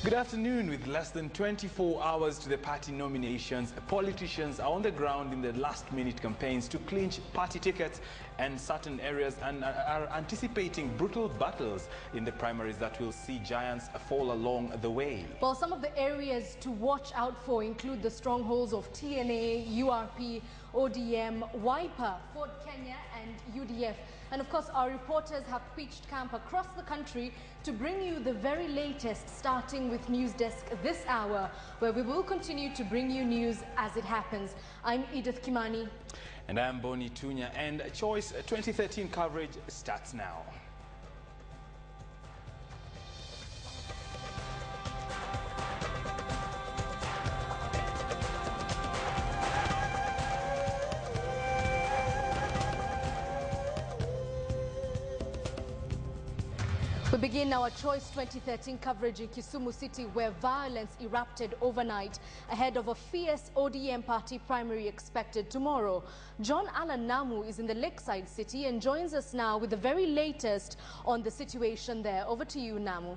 Good afternoon. With less than 24 hours to the party nominations, politicians are on the ground in the last-minute campaigns to clinch party tickets in certain areas and are anticipating brutal battles in the primaries that will see giants fall along the way. Well, some of the areas to watch out for include the strongholds of TNA, URP, ODM, Wiper, Ford Kenya and UDF. And of course, our reporters have pitched camp across the country to bring you the very latest, starting with News Desk this hour, where we will continue to bring you news as it happens. I'm Edith Kimani. And I'm Boni Tunya. And Choice 2013 coverage starts now. We begin our Choice 2013 coverage in Kisumu City, where violence erupted overnight ahead of a fierce ODM party primary expected tomorrow. John Alan Namu is in the Lakeside City and joins us now with the very latest on the situation there. Over to you, Namu.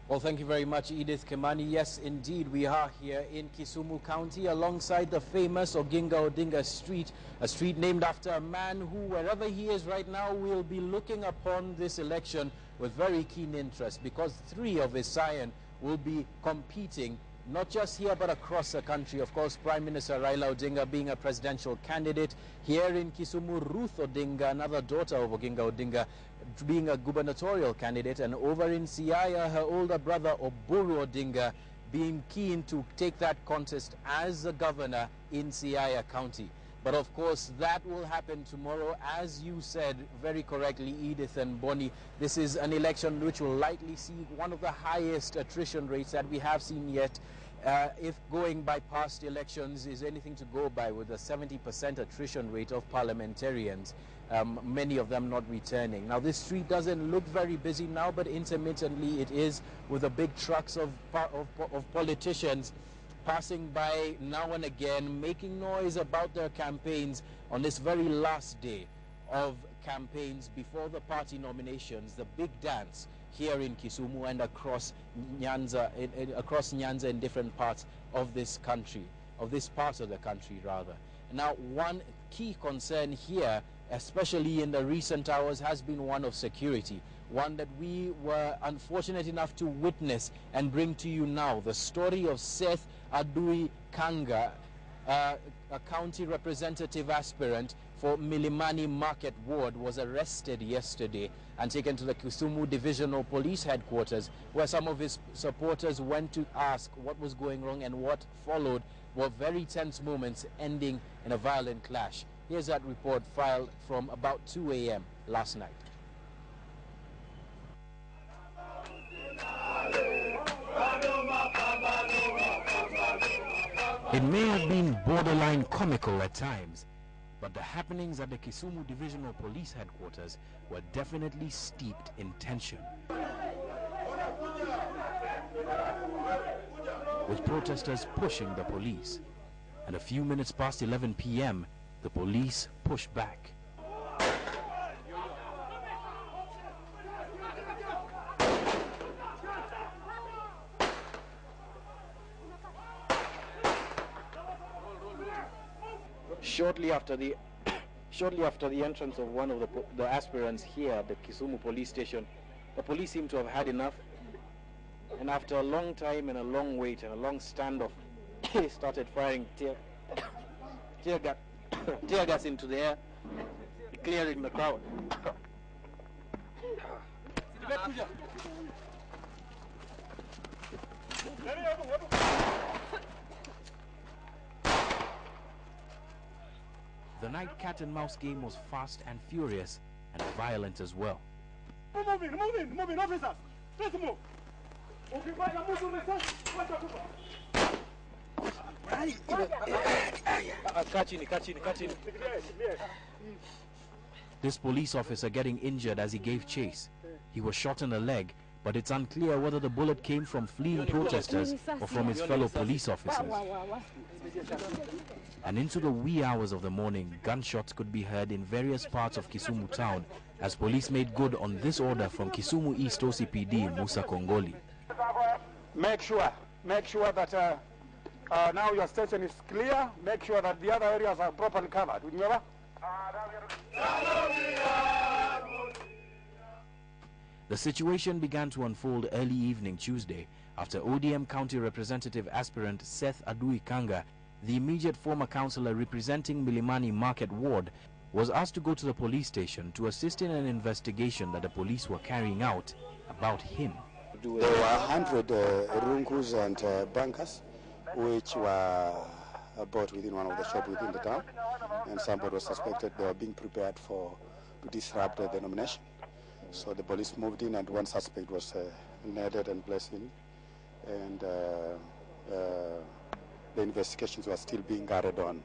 Well, thank you very much, Edith Kimani. Yes, indeed, we are here in Kisumu County alongside the famous Oginga Odinga Street, a street named after a man who, wherever he is right now, will be looking upon this election with very keen interest, because three of his scion will be competing not just here but across the country. Of course, Prime Minister Raila Odinga being a presidential candidate. Here in Kisumu, Ruth Odinga, another daughter of Oginga Odinga, being a gubernatorial candidate, and over in Siaya, her older brother Oburu Odinga being keen to take that contest as the governor in Siaya County. But of course, that will happen tomorrow, as you said very correctly, Edith and Bonnie. This is an election which will likely see one of the highest attrition rates that we have seen yet. If going by past elections is anything to go by, with a 70% attrition rate of parliamentarians, many of them not returning. Now, this street doesn't look very busy now, but intermittently it is, with the big trucks of politicians passing by now and again, making noise about their campaigns on this very last day of campaigns before the party nominations, the big dance here in Kisumu and across Nyanza, in different parts of this country, of this part of the country rather. Now, one key concern here, especially in the recent hours, has been one of security, one that we were unfortunate enough to witness and bring to you now. The story of Seth Adui Kanga, a county representative aspirant for Milimani Market Ward, was arrested yesterday and taken to the Kisumu Divisional Police Headquarters, where some of his supporters went to ask what was going wrong, and what followed were very tense moments ending in a violent clash. Here's that report filed from about 2 a.m. last night. It may have been borderline comical at times, but the happenings at the Kisumu Divisional Police Headquarters were definitely steeped in tension, with protesters pushing the police. And a few minutes past 11 p.m., the police pushed back. Shortly after the entrance of one of the aspirants here at the Kisumu police station, the police seemed to have had enough, and after a long time and a long wait and a long standoff, they started firing tear gas into the air, clearing the crowd. The night cat-and-mouse game was fast and furious and violent as well. Moving, officers! Let's move! This police officer getting injured as he gave chase. He was shot in the leg, but it's unclear whether the bullet came from fleeing protesters or from his fellow police officers. and into the wee hours of the morning, gunshots could be heard in various parts of Kisumu town as police made good on this order from Kisumu East OCPD Musa Kongoli. Make sure that now your station is clear. Make sure that the other areas are properly covered. Remember? The situation began to unfold early evening Tuesday after ODM County Representative aspirant Seth Adui Kanga, the immediate former councillor representing Milimani Market Ward, was asked to go to the police station to assist in an investigation that the police were carrying out about him. There were 100 rungus and bunkers which were bought within one of the shops within the town, and somebody was suspected they were being prepared to disrupt the nomination. So the police moved in and one suspect was nailed and placed in, and the investigations were still being carried on.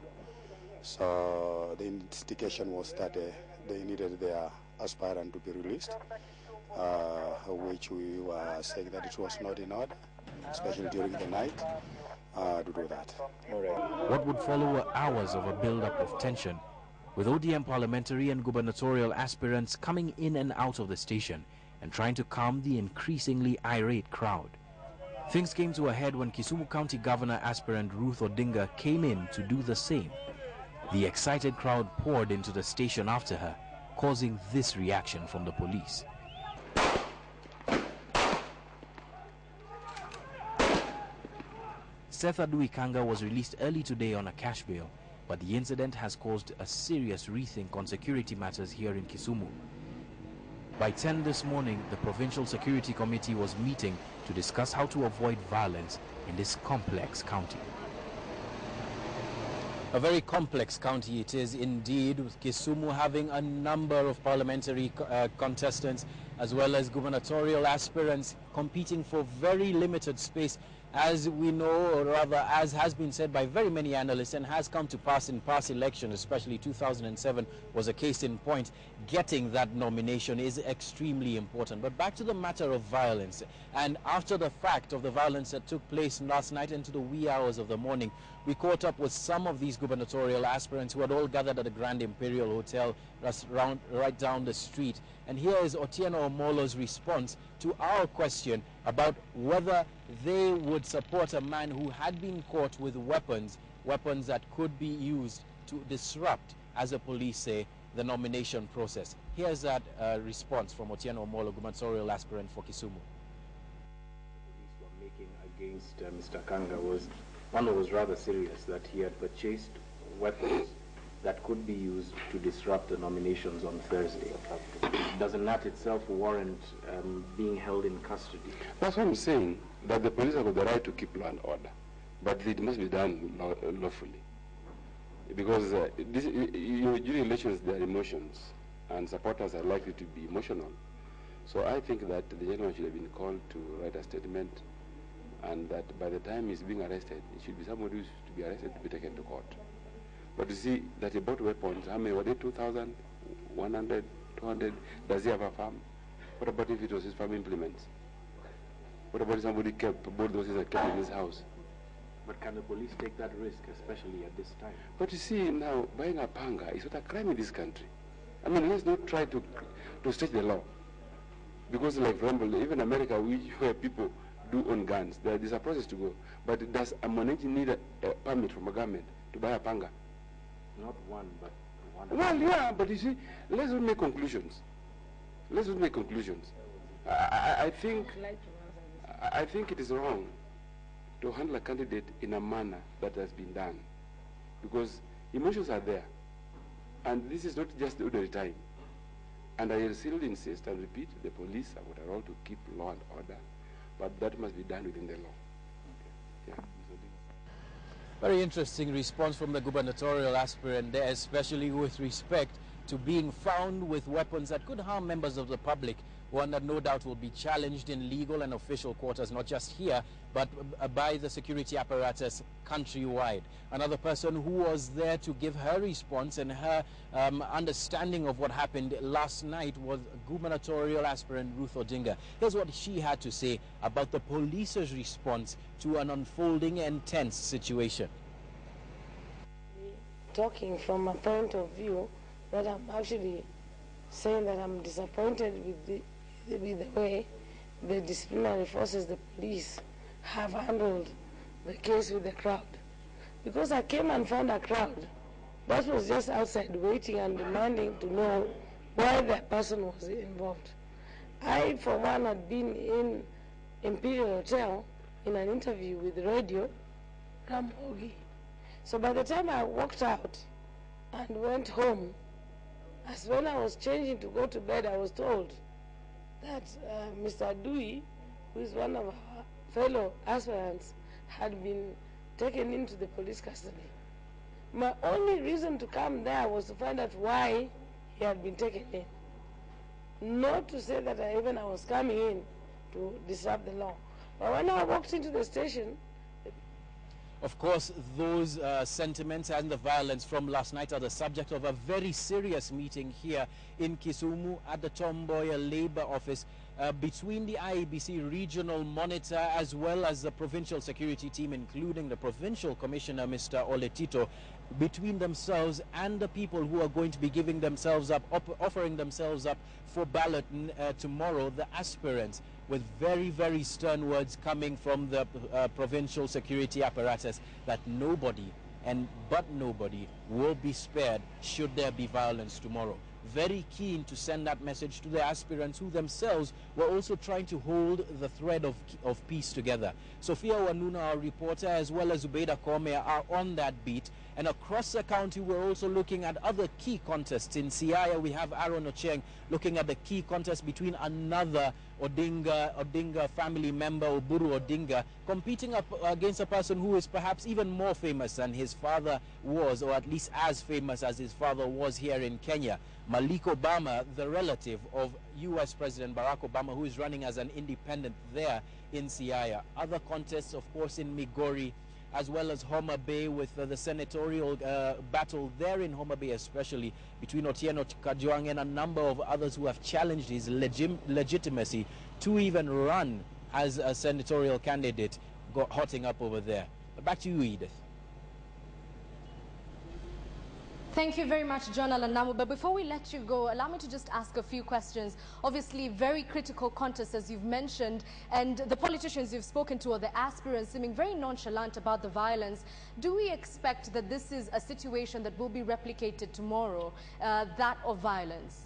So the instigation was that they needed their aspirant to be released, which we were saying that it was not in order, especially during the night, to do that. What would follow were hours of a build-up of tension, with ODM parliamentary and gubernatorial aspirants coming in and out of the station and trying to calm the increasingly irate crowd. Things came to a head when Kisumu County Governor aspirant Ruth Odinga came in to do the same. The excited crowd poured into the station after her, causing this reaction from the police. Seth Adui Kanga was released early today on a cash bail, but the incident has caused a serious rethink on security matters here in Kisumu. By 10 this morning, the Provincial Security Committee was meeting to discuss how to avoid violence in this complex county. A very complex county it is indeed, with Kisumu having a number of parliamentary contestants as well as gubernatorial aspirants competing for very limited space. As we know, or rather as has been said by very many analysts and has come to pass in past elections, especially 2007 was a case in point, getting that nomination is extremely important. But back to the matter of violence, and after the fact of the violence that took place last night into the wee hours of the morning, we caught up with some of these gubernatorial aspirants who had all gathered at the Grand Imperial Hotel right down the street. And here is Otieno Omolo's response to our question about whether they would support a man who had been caught with weapons that could be used to disrupt, as the police say, the nomination process. Here's that response from Otieno Omolo, gubernatorial aspirant for Kisumu. The police were making against Mr. Kanga was one that was rather serious, that he had purchased weapons that could be used to disrupt the nominations on Thursday. Doesn't that itself warrant being held in custody? That's what I'm saying, that the police have got the right to keep law and order, but it must be done lawfully. Because during elections there are emotions, and supporters are likely to be emotional. So I think that the gentleman should have been called to write a statement, and that by the time he's being arrested, it should be somebody who's to be arrested to be taken to court. But you see that he bought weapons. How many were they? 2,000, 100, 200? Does he have a farm? What about if it was his farm implements? What about if somebody bought those things and kept in his house? But can the police take that risk, especially at this time? But you see now, buying a panga is not a crime in this country. I mean, let's not try to stretch the law. Because, like, for example, even America, where people do own guns, there's a process to go. But does a Monenchi need a permit from a government to buy a panga? Not one, but one. Well, yeah, but you see, let's not make conclusions. Let's not make conclusions. I think it is wrong to handle a candidate in a manner that has been done, because emotions are there, and this is not just the ordinary time. And I still insist and repeat, the police have got a role to keep law and order, but that must be done within the law. Okay. Yeah. Very interesting response from the gubernatorial aspirant there, especially with respect to being found with weapons that could harm members of the public, one that no doubt will be challenged in legal and official quarters, not just here, but by the security apparatus countrywide. Another person who was there to give her response and her understanding of what happened last night was gubernatorial aspirant Ruth Odinga. Here's what she had to say about the police's response to an unfolding and tense situation. talking from a point of view that I'm actually saying that I'm disappointed with the way the disciplinary forces, the police, have handled the case with the crowd. Because I came and found a crowd that was just outside waiting and demanding to know why that person was involved. I, for one, had been in Imperial Hotel in an interview with Radio Ramogi. So by the time I walked out and went home, as when I was changing to go to bed, I was told that Mr. Dewey, who is one of our fellow aspirants, had been taken into the police custody. My only reason to come there was to find out why he had been taken in. Not to say that I was coming in to disrupt the law. But when I walked into the station, of course, those sentiments and the violence from last night are the subject of a very serious meeting here in Kisumu at the Tomboya Labour Office between the IEBC regional monitor as well as the provincial security team, including the provincial commissioner, Mr. Oletito, between themselves and the people who are going to be giving themselves up, offering themselves up for ballot tomorrow, the aspirants, with very, very stern words coming from the provincial security apparatus that nobody but nobody will be spared should there be violence tomorrow. Very keen to send that message to the aspirants who themselves were also trying to hold the thread of peace together. Sophia Wanuna, our reporter, as well as Zubeida Kome are on that beat. And across the county, we're also looking at other key contests. In Siaya, we have Aaron Ocheng looking at the key contest between another Odinga family member, Oburu Odinga, competing up against a person who is perhaps even more famous than his father was, or at least as famous as his father was here in Kenya. Malik Obama, the relative of U.S. President Barack Obama, who is running as an independent there in Siaya. Other contests, of course, in Migori, as well as Homa Bay, with the senatorial battle there in Homa Bay, especially between Otieno Kajwang and a number of others who have challenged his legitimacy to even run as a senatorial candidate, hotting up over there. But back to you, Edith. Thank you very much, John Alanamu. But before we let you go, allow me to just ask a few questions. Obviously, very critical contest, as you've mentioned, and the politicians you've spoken to, or the aspirants, seeming very nonchalant about the violence. Do we expect that this is a situation that will be replicated tomorrow, that of violence?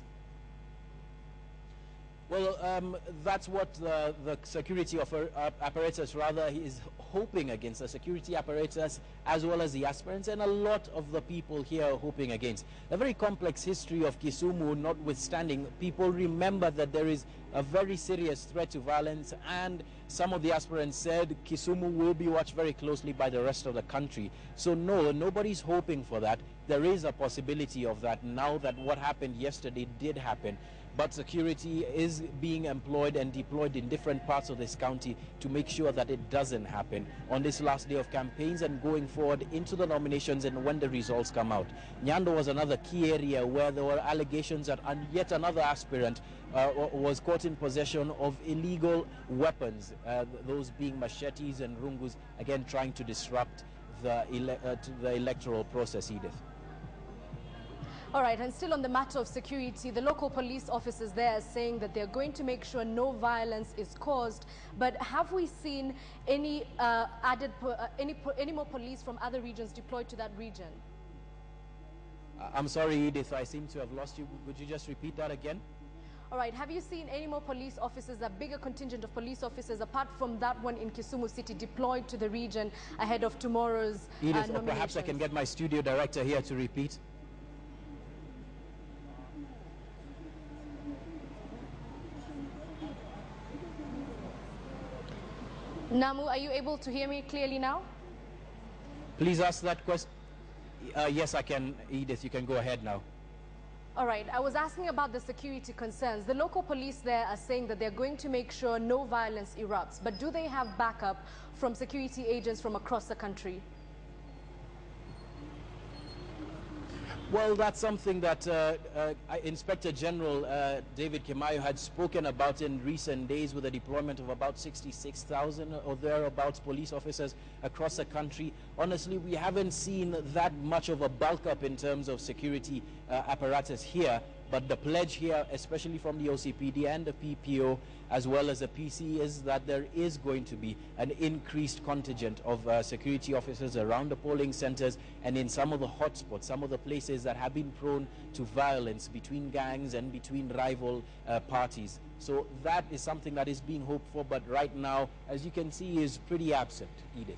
Well, that's what the security apparatus rather is hoping against, the security apparatus as well as the aspirants, and a lot of the people here are hoping against. A very complex history of Kisumu notwithstanding, people remember that there is a very serious threat to violence, and some of the aspirants said Kisumu will be watched very closely by the rest of the country. So no, nobody's hoping for that. There is a possibility of that now that what happened yesterday did happen. But security is being employed and deployed in different parts of this county to make sure that it doesn't happen on this last day of campaigns and going forward into the nominations and when the results come out. Nyando was another key area where there were allegations that yet another aspirant was caught in possession of illegal weapons, those being machetes and rungus, again trying to disrupt the electoral process, Edith. All right, and still on the matter of security, the local police officers there are saying that they're going to make sure no violence is caused. But have we seen any any more police from other regions deployed to that region? I'm sorry, Edith, I seem to have lost you. Would you just repeat that again? All right, have you seen any more police officers, a bigger contingent of police officers, apart from that one in Kisumu City, deployed to the region ahead of tomorrow's Edith, or perhaps I can get my studio director here to repeat. Namu, are you able to hear me clearly now? Please ask that question. Yes, I can, Edith. You can go ahead now. All right. I was asking about the security concerns. The local police there are saying that they're going to make sure no violence erupts. But do they have backup from security agents from across the country? Well, that's something that Inspector General David Kimayo had spoken about in recent days, with a deployment of about 66,000 or thereabouts police officers across the country. Honestly, we haven't seen that much of a bulk up in terms of security apparatus here. But the pledge here, especially from the OCPD and the PPO, as well as the PC, is that there is going to be an increased contingent of security officers around the polling centers and in some of the hotspots, some of the places that have been prone to violence between gangs and between rival parties. So that is something that is being hoped for, but right now, as you can see, is pretty absent, Edith.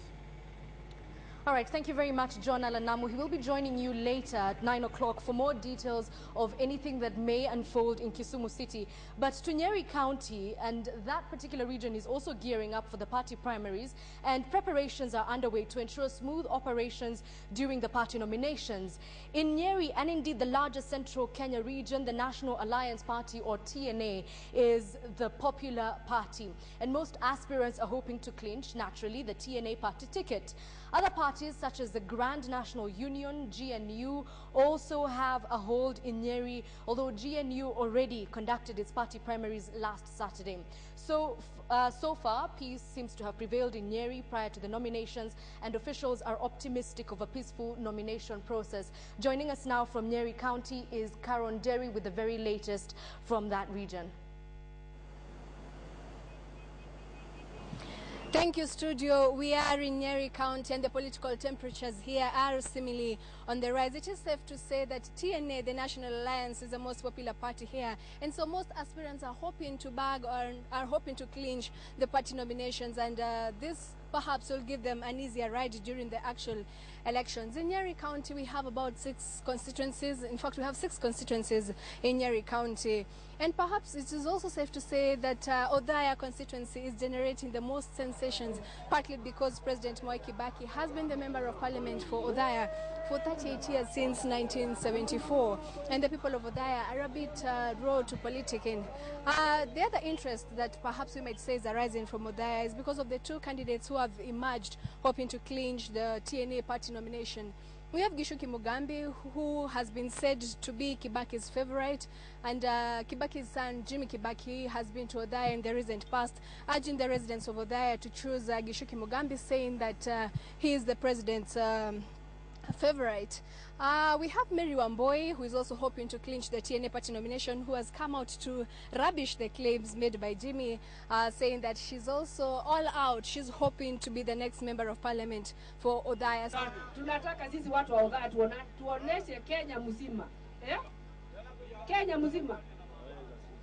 All right, thank you very much, John Alanamu. He will be joining you later at 9 o'clock for more details of anything that may unfold in Kisumu City. But to Nyeri County, and that particular region is also gearing up for the party primaries, and preparations are underway to ensure smooth operations during the party nominations. In Nyeri, and indeed the largest central Kenya region, the National Alliance Party, or TNA, is the popular party. And most aspirants are hoping to clinch, naturally, the TNA party ticket. Other parties such as the Grand National Union, GNU, also have a hold in Nyeri, although GNU already conducted its party primaries last Saturday. So far, peace seems to have prevailed in Nyeri prior to the nominations, and officials are optimistic of a peaceful nomination process. Joining us now from Nyeri County is Karon Derry with the very latest from that region. Thank you, studio. We are in Nyeri County and the political temperatures here are similarly on the rise. It is safe to say that TNA, the National Alliance, is the most popular party here. And so most aspirants are hoping to bag or are hoping to clinch the party nominations, and this perhaps will give them an easier ride during the actual elections. In Nyeri County, we have about 6 constituencies. In fact, we have 6 constituencies in Nyeri County. And perhaps it is also safe to say that Othaya constituency is generating the most sensations, partly because President Mwai Kibaki has been the Member of Parliament for Othaya for 38 years, since 1974. And the people of Othaya are a bit raw to politicking. The other interest that perhaps we might say is arising from Othaya is because of the 2 candidates who have emerged hoping to clinch the TNA party nomination. We have Gishuki Mugambi, who has been said to be Kibaki's favorite, and Kibaki's son, Jimmy Kibaki, has been to Othaya in the recent past, urging the residents of Othaya to choose Gishuki Mugambi, saying that he is the president's favorite. We have Mary Wamboi, who is also hoping to clinch the TNA party nomination, who has come out to rubbish the claims made by Jimmy, saying that she's also all out. She's hoping to be the next Member of Parliament for Othaya. Tunataka sisi watu wa Othaya tuoneshe Kenya mzima. Kenya mzima.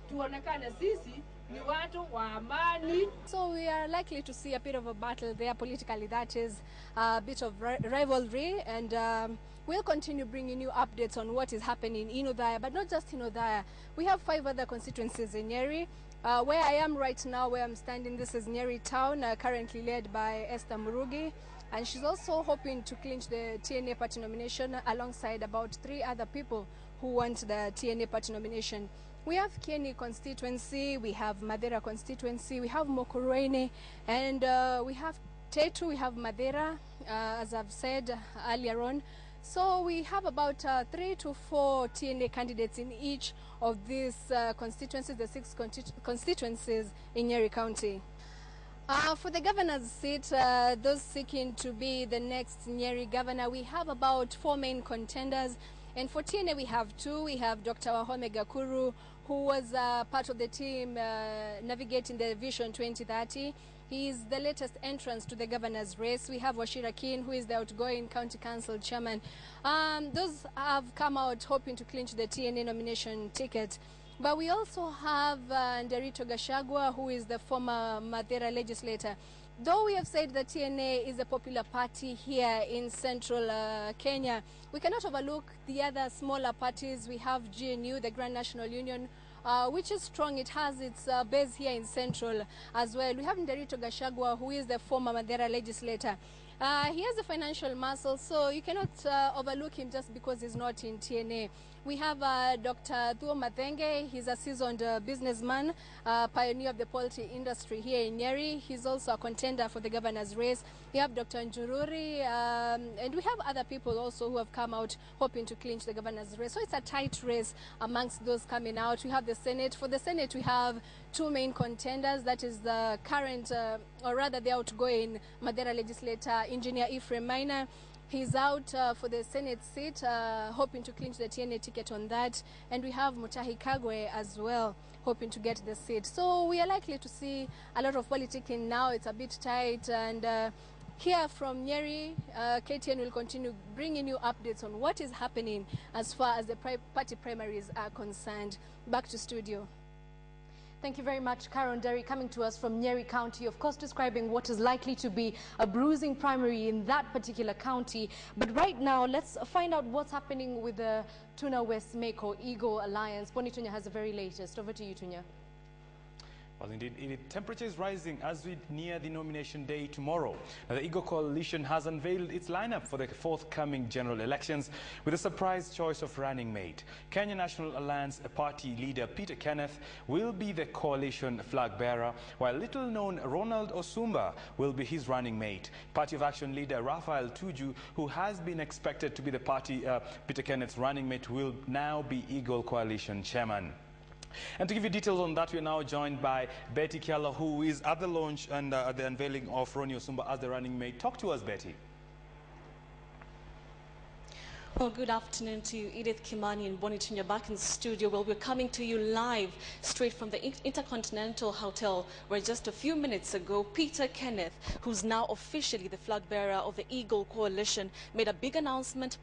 Tuonekane sisi ni watu wa amani. So we are likely to see a bit of a battle there politically. That is a bit of rivalry, and we'll continue bringing you updates on what is happening in Othaya, but not just in Othaya. We have 5 other constituencies in Nyeri. Where I am right now, where I'm standing, this is Nyeri Town, currently led by Esther Murugi, and she's also hoping to clinch the TNA party nomination alongside about 3 other people who want the TNA party nomination. We have Kieni constituency, we have Madera constituency, we have Mokorene, and we have Tetu, we have Madera, as I've said earlier on. So we have about 3 to 4 TNA candidates in each of these constituencies, the 6 constituencies in Nyeri County. For the governor's seat, those seeking to be the next Nyeri governor, we have about 4 main contenders. And for TNA, we have 2. We have Dr. Wahome Gakuru, who was part of the team navigating the Vision 2030. He is the latest entrance to the governor's race. We have Washira Kin, who is the outgoing county council chairman. Those have come out hoping to clinch the TNA nomination ticket. But we also have Nderito Gashagwa, who is the former Madera legislator. Though we have said that TNA is a popular party here in central Kenya, we cannot overlook the other smaller parties. We have GNU, the Grand National Union, which is strong. It has its base here in central as well. We have Nderito Gashagwa, who is the former Madera legislator. He has a financial muscle, so you cannot overlook him just because he's not in TNA. We have Dr. Thuo Mathenge. He's a seasoned businessman, pioneer of the poultry industry here in Nyeri. He's also a contender for the governor's race. We have Dr. Njururi, and we have other people also who have come out hoping to clinch the governor's race. So it's a tight race amongst those coming out. We have the Senate. For the Senate, we have two main contenders. That is the current, or rather the outgoing Madera legislator, Engineer Ephraim Maina. He's out for the Senate seat, hoping to clinch the TNA ticket on that. And we have Mutahi Kagwe as well, hoping to get the seat. So we are likely to see a lot of politicking now. It's a bit tight. And here from Nyeri, KTN will continue bringing you updates on what is happening as far as the party primaries are concerned. Back to studio. Thank you very much, Karen Derry, coming to us from Nyeri County, of course describing what is likely to be a bruising primary in that particular county. But right now, let's find out what's happening with the Tuna West Mako Eagle Alliance. Boni Tunya has the very latest. Over to you, Tunya. Well, indeed, temperature is rising as we near the nomination day tomorrow. Now, the Eagle Coalition has unveiled its lineup for the forthcoming general elections with a surprise choice of running mate. Kenya National Alliance Party leader Peter Kenneth will be the coalition flag bearer, while little-known Ronald Osumba will be his running mate. Party of Action leader Raphael Tuju, who has been expected to be the party Peter Kenneth's running mate, will now be Eagle Coalition chairman. And to give you details on that, we are now joined by Betty Kiala, who is at the launch and at the unveiling of Ronnie Osumba as the running mate. Talk to us, Betty. Well, good afternoon to you, Edith Kimani and Boni Tunya back in the studio. Well, we're coming to you live straight from the Intercontinental Hotel, where just a few minutes ago, Peter Kenneth, who's now officially the flag bearer of the Eagle Coalition, made a big announcement,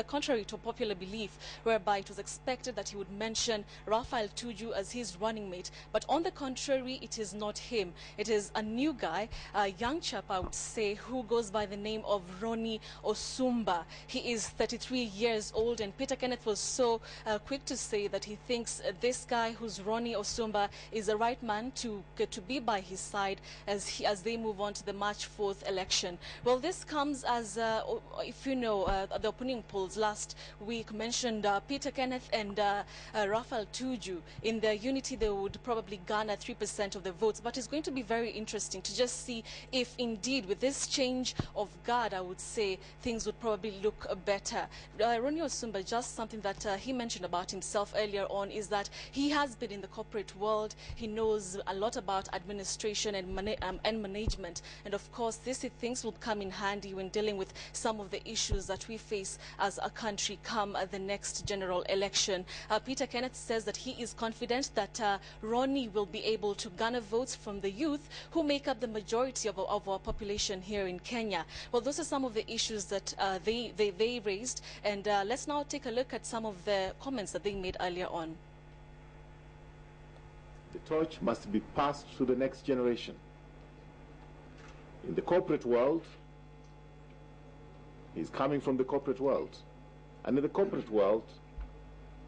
contrary to popular belief, whereby it was expected that he would mention Raphael Tuju as his running mate. But on the contrary, it is not him. It is a new guy, a young chap, I would say, who goes by the name of Ronnie Osumba. He is 33 years old, and Peter Kenneth was so quick to say that he thinks this guy, who's Ronnie Osumba, is the right man to be by his side as they move on to the March 4th election. Well, this comes as, if you know, the opinion polls last week mentioned Peter Kenneth and Raphael Tuju. In their unity, they would probably garner 3% of the votes, but it's going to be very interesting to just see if indeed with this change of guard, I would say, things would probably look better. Ronnie Osumba, just something that he mentioned about himself earlier on, is that he has been in the corporate world. He knows a lot about administration and management, and of course these things will come in handy when dealing with some of the issues that we face as a country come the next general election. Peter Kenneth says that he is confident that Ronnie will be able to garner votes from the youth, who make up the majority of our population here in Kenya. Well, those are some of the issues that they raised. And let's now take a look at some of the comments that they made earlier on. The torch must be passed to the next generation. In the corporate world, he's coming from the corporate world. And in the corporate world,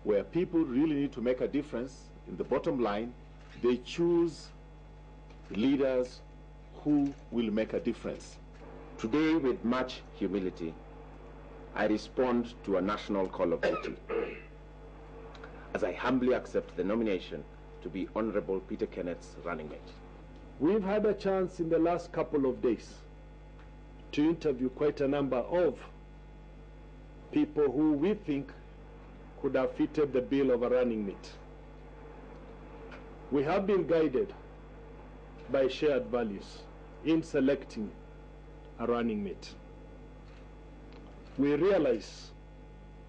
where people really need to make a difference, in the bottom line, they choose leaders who will make a difference. Today, with much humility, I respond to a national call of duty as I humbly accept the nomination to be Honorable Peter Kenneth's running mate. We've had a chance in the last couple of days to interview quite a number of people who we think could have fitted the bill of a running mate. We have been guided by shared values in selecting a running mate. We realize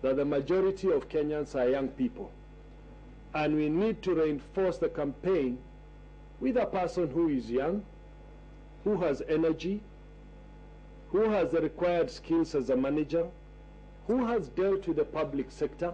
that the majority of Kenyans are young people, and we need to reinforce the campaign with a person who is young, who has energy, who has the required skills as a manager, who has dealt with the public sector.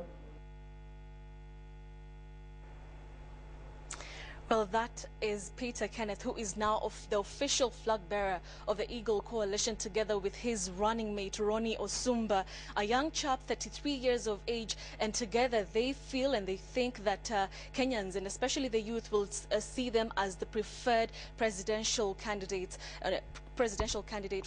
Well, that is Peter Kenneth, who is now the official flag bearer of the Eagle Coalition, together with his running mate, Ronnie Osumba, a young chap, 33 years of age, and together they feel and they think that Kenyans, and especially the youth, will see them as the preferred presidential candidate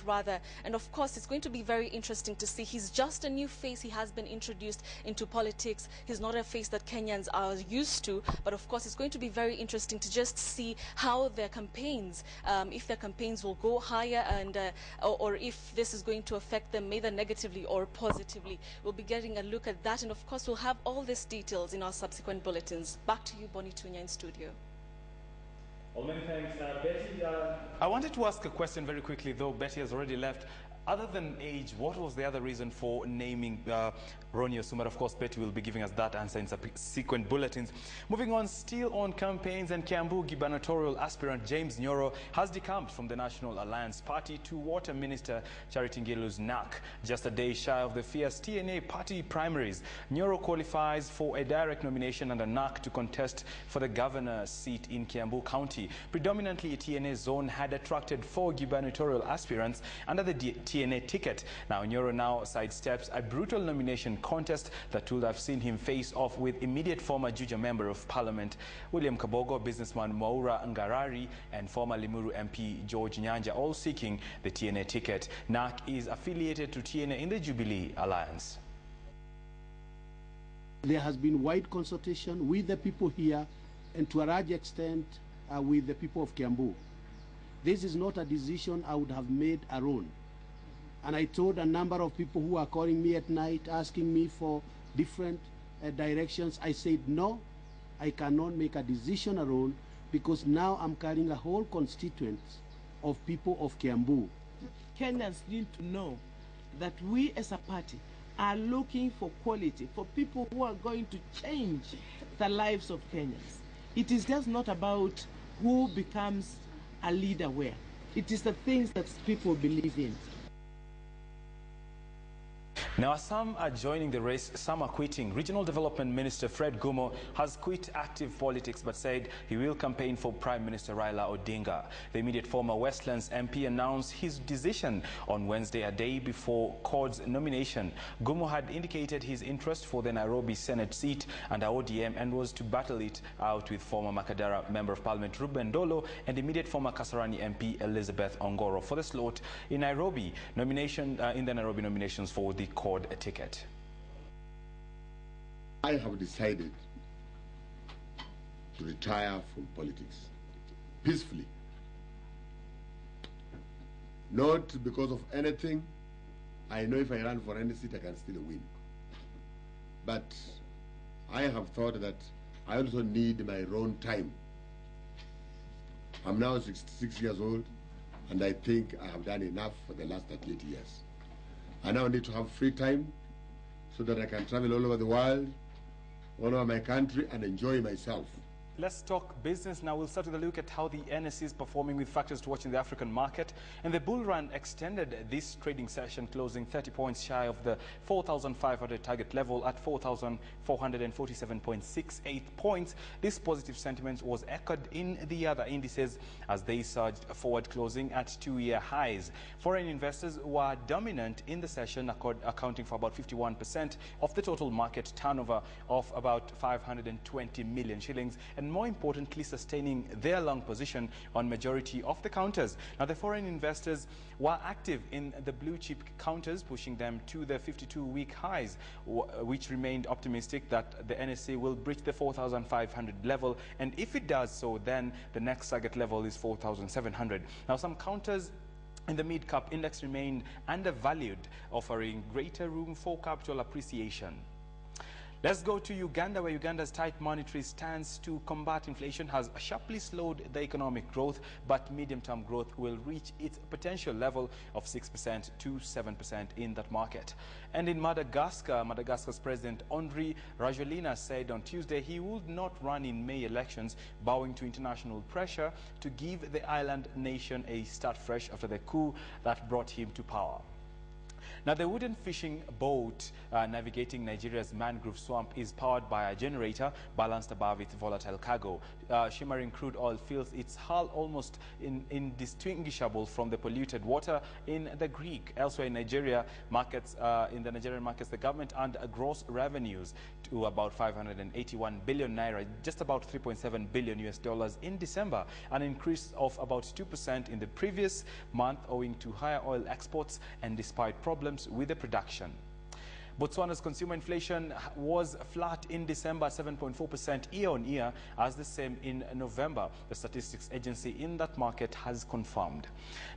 rather. And of course, it's going to be very interesting to see. He's just a new face. He has been introduced into politics. He's not a face that Kenyans are used to, but of course it's going to be very interesting to just see how their campaigns, if their campaigns will go higher, and or if this is going to affect them either negatively or positively. We'll be getting a look at that, and of course we'll have all these details in our subsequent bulletins. Back to you, Bonnie Tunya, in studio. Well, many thanks. Betty, I wanted to ask a question very quickly, though Betty has already left. Other than age, what was the other reason for naming Ronnie Osumba? Of course, Betty will be giving us that answer in subsequent bulletins. Moving on, still on campaigns, and Kiambu gubernatorial aspirant James Nyoro has decamped from the National Alliance Party to Water Minister Charity Ngilu's NAC. Just a day shy of the fierce TNA party primaries, Nyoro qualifies for a direct nomination under NAC to contest for the governor's seat in Kiambu County. Predominantly a TNA zone had attracted 4 gubernatorial aspirants under the TNA ticket. Now Nyoro now sidesteps a brutal nomination contest that would have seen him face off with immediate former Juja Member of Parliament William Kabogo, businessman Mwaura Ngarari, and former Limuru MP George Nyanza, all seeking the TNA ticket. NAC is affiliated to TNA in the Jubilee Alliance. There has been wide consultation with the people here, and to a large extent with the people of Kiambu. This is not a decision I would have made alone. And I told a number of people who are calling me at night, asking me for different directions. I said, no, I cannot make a decision alone, because now I'm carrying a whole constituent of people of Kiambu. Kenyans need to know that we as a party are looking for quality, for people who are going to change the lives of Kenyans. It is just not about who becomes a leader where. It is the things that people believe in. Now, some are joining the race, some are quitting. Regional Development Minister Fred Gumo has quit active politics but said he will campaign for Prime Minister Raila Odinga. The immediate former Westlands MP announced his decision on Wednesday, a day before Cord's nomination. Gumo had indicated his interest for the Nairobi Senate seat under ODM and was to battle it out with former Makadara Member of Parliament Ruben Dolo and immediate former Kasarani MP Elizabeth Ongoro for the slot in Nairobi nominations for the Cord ticket. I have decided to retire from politics peacefully. Not because of anything. I know if I run for any seat, I can still win. But I have thought that I also need my own time. I'm now 66 years old, and I think I have done enough for the last 38 years. I now need to have free time so that I can travel all over the world, all over my country, and enjoy myself. Let's talk business now. We'll start with a look at how the NSE is performing with factors to watch in the African market. And the bull run extended this trading session, closing 30 points shy of the 4,500 target level at 4,447.68 points. This positive sentiment was echoed in the other indices as they surged forward, closing at 2-year highs. Foreign investors were dominant in the session, accounting for about 51% of the total market turnover of about 520 million shillings. And more importantly, sustaining their long position on majority of the counters. Now, the foreign investors were active in the blue chip counters, pushing them to the 52-week highs, which remained optimistic that the NSE will breach the 4,500 level. And if it does so, then the next target level is 4,700. Now, some counters in the mid-cap index remained undervalued, offering greater room for capital appreciation. Let's go to Uganda, where Uganda's tight monetary stance to combat inflation has sharply slowed the economic growth, but medium-term growth will reach its potential level of 6% to 7% in that market. And in Madagascar, Madagascar's President Andry Rajoelina said on Tuesday he would not run in May elections, bowing to international pressure to give the island nation a start fresh after the coup that brought him to power. Now, the wooden fishing boat navigating Nigeria's mangrove swamp is powered by a generator balanced above its volatile cargo. Shimmering crude oil fills its hull almost indistinguishable from the polluted water in the Greek. Elsewhere in Nigeria markets, the government earned gross revenues to about 581 billion naira, just about 3.7 billion US dollars in December, an increase of about 2% in the previous month owing to higher oil exports and despite problems with the production. Botswana's consumer inflation was flat in December, 7.4% year-on-year, as the same in November. The statistics agency in that market has confirmed.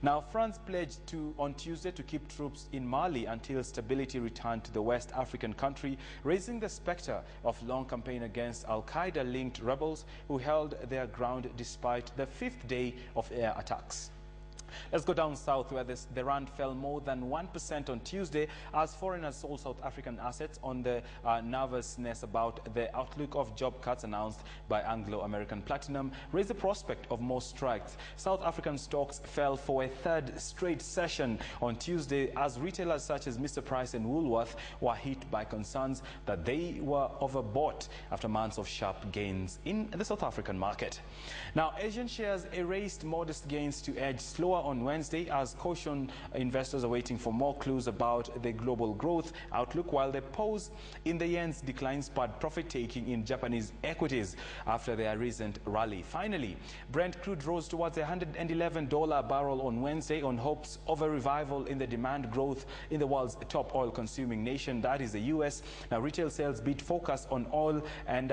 Now, France pledged on Tuesday to keep troops in Mali until stability returned to the West African country, raising the specter of long campaign against Al-Qaeda-linked rebels who held their ground despite the 5th day of air attacks. Let's go down south, where the rand fell more than 1% on Tuesday as foreigners sold South African assets on the nervousness about the outlook of job cuts announced by Anglo-American Platinum raised the prospect of more strikes. South African stocks fell for a third straight session on Tuesday as retailers such as Mr. Price and Woolworth were hit by concerns that they were overbought after months of sharp gains in the South African market. Now, Asian shares erased modest gains to edge slower on Wednesday as caution investors are waiting for more clues about the global growth outlook, while the pause in the yen's decline spurred profit-taking in Japanese equities after their recent rally. Finally, Brent crude rose towards $111 a barrel on Wednesday on hopes of a revival in the demand growth in the world's top oil-consuming nation, that is the U.S. Now, retail sales beat forecast on oil and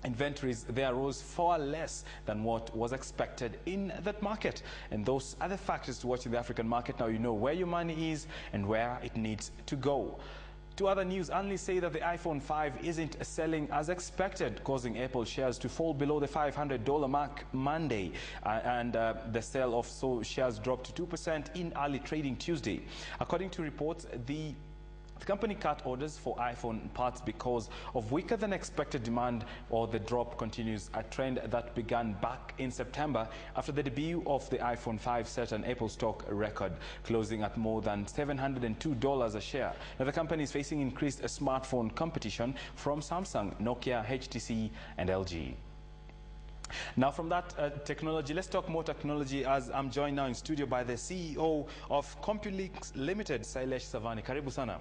inventories there rose far less than what was expected in that market. And those are the factors to watch in the African market. Now you know where your money is and where it needs to go. To other news, analysts say that the iPhone 5 isn't selling as expected, causing Apple shares to fall below the $500 mark Monday. The sale of shares dropped to 2% in early trading Tuesday. According to reports, the company cut orders for iPhone parts because of weaker than expected demand, or the drop continues a trend that began back in September after the debut of the iPhone 5 set an Apple stock record, closing at more than $702 a share. Now, the company is facing increased smartphone competition from Samsung, Nokia, HTC, and LG. Now, from that technology, let's talk more technology, as I'm joined now in studio by the CEO of CompuLinks Limited, Sailesh Savani. Karibu sana.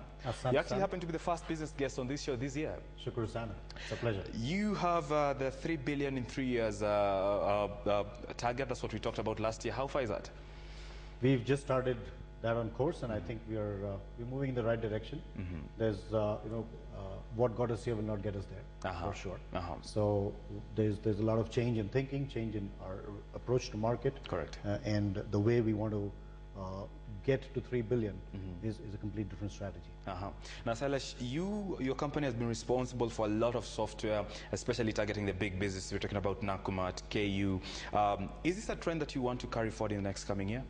You actually happen to be the first business guest on this show this year. Shukru sana. It's a pleasure. You have the 3 billion in 3 years target. That's what we talked about last year. How far is that? We've just started that on course, and I think we're moving in the right direction. There's what got us here will not get us there, for sure. So there's a lot of change in thinking, change in our approach to market. Correct. And the way we want to get to 3 billion is a complete different strategy. Now, Sailesh, your company has been responsible for a lot of software, especially targeting the big business. We're talking about Nakumatt, KU. Is this a trend that you want to carry forward in the next coming year?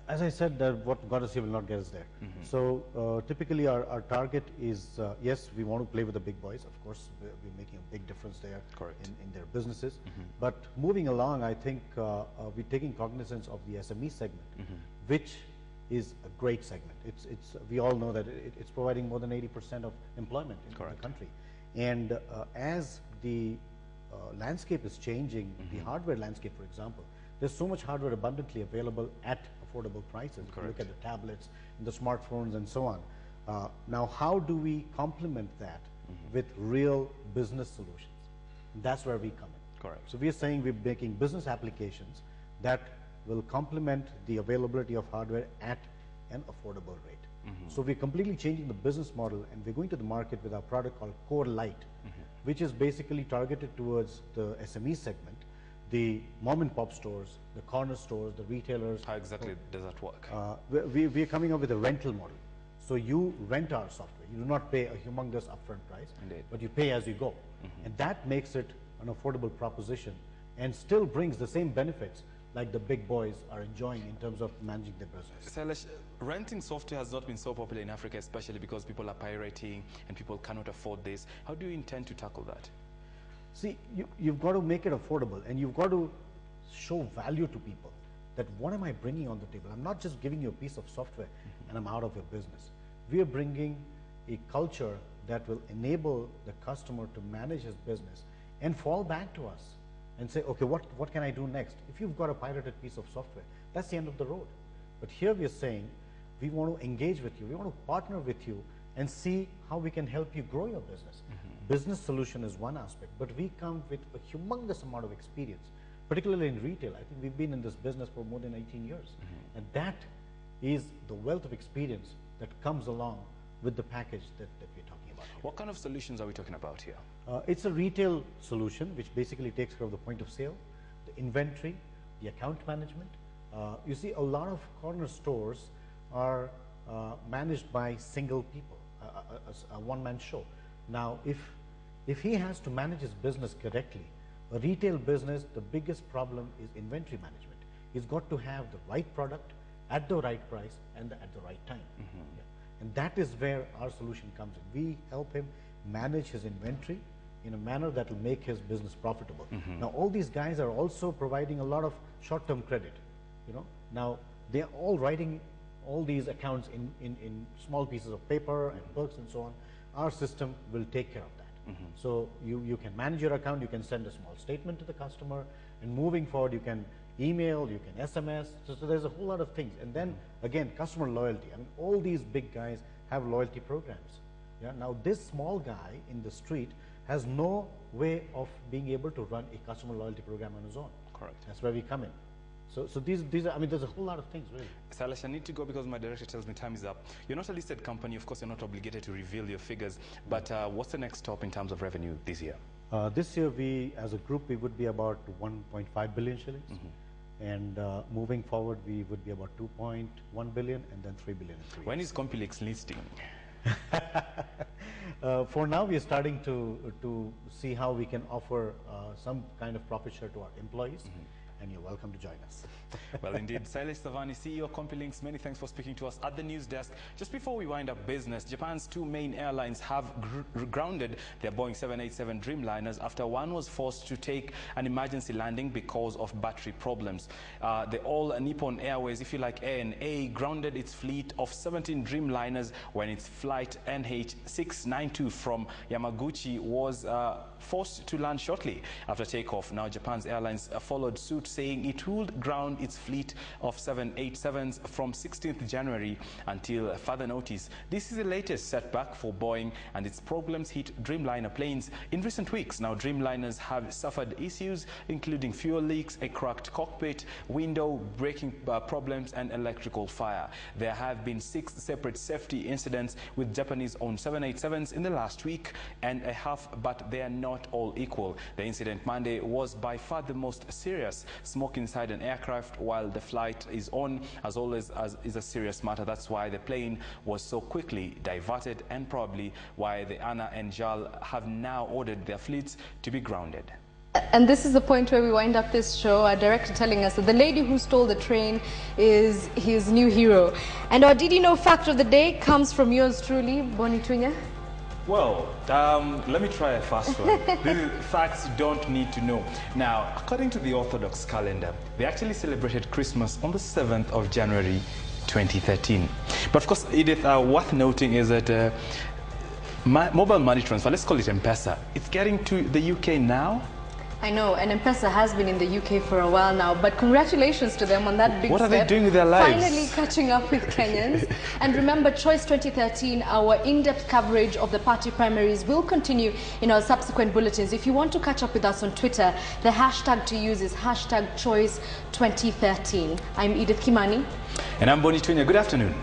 As I said, what got us here will not get us there. So typically our target is, yes, we want to play with the big boys. Of course, we're making a big difference there in their businesses. But moving along, I think we're taking cognizance of the SME segment, which is a great segment. We all know that it's providing more than 80% of employment in the country. And as the landscape is changing, the hardware landscape, for example, there's so much hardware abundantly available at affordable prices. If you look at the tablets, the smartphones, and so on. Now, how do we complement that with real business solutions? That's where we come in. Correct. So we are saying we're making business applications that will complement the availability of hardware at an affordable rate. So we're completely changing the business model, and we're going to the market with our product called Core Lite, which is basically targeted towards the SME segment, the mom and pop stores, the corner stores, the retailers. How exactly does that work? We're coming up with a rental model. So you rent our software. You do not pay a humongous upfront price, but you pay as you go. And that makes it an affordable proposition and still brings the same benefits like the big boys are enjoying in terms of managing their business. Sailesh, renting software has not been so popular in Africa, especially because people are pirating and people cannot afford this. How do you intend to tackle that? See, you've got to make it affordable, and you've got to show value to people. that what am I bringing on the table? I'm not just giving you a piece of software and I'm out of your business. We are bringing a culture that will enable the customer to manage his business and fall back to us and say, okay, what can I do next? If you've got a pirated piece of software, that's the end of the road. But here we are saying, we want to engage with you, we want to partner with you and see how we can help you grow your business. Business solution is one aspect, but we come with a humongous amount of experience, particularly in retail. I think we've been in this business for more than 18 years. And that is the wealth of experience that comes along with the package that we're talking about here. What kind of solutions are we talking about here? It's a retail solution which basically takes care of the point of sale, the inventory, the account management. You see, a lot of corner stores are managed by single people, a one-man show. Now, if he has to manage his business correctly, a retail business, the biggest problem is inventory management. He's got to have the right product at the right price and at the right time. Yeah. And that is where our solution comes in. We help him manage his inventory in a manner that will make his business profitable. Now, all these guys are also providing a lot of short-term credit. Now they're all writing all these accounts in small pieces of paper and books and so on. Our system will take care of that. So you can manage your account, you can send a small statement to the customer, and moving forward you can email, you can SMS, so there's a whole lot of things. And then again, customer loyalty. I mean, all these big guys have loyalty programs. Yeah. Now this small guy in the street has no way of being able to run a customer loyalty program on his own. Correct. That's where we come in. So these are, I mean, there's a whole lot of things, really. Sailesh, I need to go because my director tells me time is up. You're not a listed company. Of course, you're not obligated to reveal your figures. But what's the next stop in terms of revenue this year? This year, we, as a group, we would be about 1.5 billion shillings. And moving forward, we would be about 2.1 billion and then 3 billion in 3 years. When is Compilix listing? For now, we are starting to see how we can offer some kind of profit share to our employees. And you're welcome to join us. Well, indeed. Sailesh Savani, CEO of Compilinks, many thanks for speaking to us at the news desk. Just before we wind up business, Japan's two main airlines have grounded their Boeing 787 Dreamliners after one was forced to take an emergency landing because of battery problems. The All Nippon Airways, if you like ANA, grounded its fleet of 17 Dreamliners when its flight NH692 from Yamaguchi was forced to land shortly after takeoff. Now, Japan's airlines followed suit, saying it would ground its fleet of 787s from 16th January until further notice. This is the latest setback for Boeing, and its problems hit Dreamliner planes in recent weeks. Now, Dreamliners have suffered issues including fuel leaks, a cracked cockpit, window braking problems, and electrical fire. There have been 6 separate safety incidents with Japanese-owned 787s in the last week and a half, but they are not all equal. The incident Monday was by far the most serious. Smoke inside an aircraft while the flight is on, as always, is a serious matter. That's why the plane was so quickly diverted, and probably why the ANA and JAL have now ordered their fleets to be grounded. And this is the point where we wind up this show. Our director telling us that the lady who stole the train is his new hero. And our Did You Know fact of the day comes from yours truly, Bonnie Twinya. Well, let me try a fast one. These facts you don't need to know. Now, according to the Orthodox calendar, they actually celebrated Christmas on the 7th of January 2013. But of course, Edith, worth noting is that mobile money transfer, let's call it M-Pesa, it's getting to the UK now. I know, and M-Pesa has been in the UK for a while now, but congratulations to them on that big What are step. they doing with their lives? Finally catching up with Kenyans. And remember, Choice 2013, our in-depth coverage of the party primaries will continue in our subsequent bulletins. If you want to catch up with us on Twitter, the hashtag to use is hashtag Choice 2013. I'm Edith Kimani. And I'm Bonnie Twinya. Good afternoon.